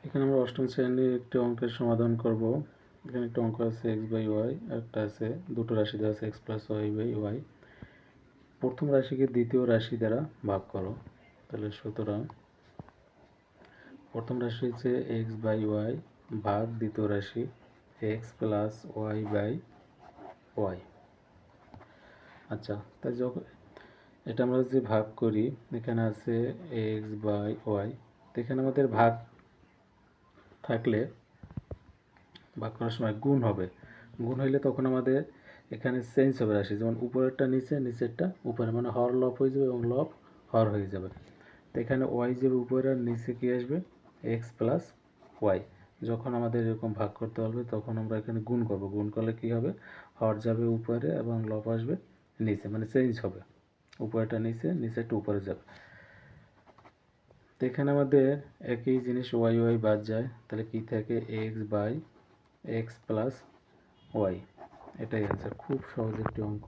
এখানে আমরা অষ্টম শ্রেণীর একটি অঙ্কের সমাধান করব। এখানে একটা অঙ্ক আছে এক্স বাই ওয়াই, একটা আছে দুটো রাশি দেওয়া আছে x plus y by y. প্রথম রাশিকে দ্বিতীয় রাশি দ্বারা ভাগ করো। তাহলে সুতরাং প্রথম রাশি হচ্ছে এক্স বাই ওয়াই ভাগ দ্বিতীয় রাশি x plus y by y. আচ্ছা, তাই যখন এটা আমরা যে ভাগ করি, এখানে আছে এক্স বাই ওয়াই, তো এখানে আমাদের ভাগ থাকলে ভাগ করার সময় গুণ হবে। গুণ হইলে তখন আমাদের এখানে চেঞ্জ হবে রাশি, যেমন উপরেরটা নিচে, নিচেরটা উপরে, মানে হর লব হয়ে যাবে এবং লব হর হয়ে যাবে। তো এখানে ওয়াই যাবে উপরে আর নিচে কি আসবে, এক্স প্লাস ওয়াই। যখন আমাদের এরকম ভাগ করতে হবে তখন আমরা এখানে গুণ করব। গুণ করলে কি হবে, হর যাবে উপরে এবং লব আসবে নিচে, মানে চেঞ্জ হবে, উপরেটা নিচে, নিচেরটা উপরে যাবে। তো এখানে আমাদের একই জিনিস ওয়াই ওয়াই বাদ যায়, তাহলে কি থাকে, x by x plus y. এটাই অ্যান্সার। খুব সহজ একটি অঙ্ক।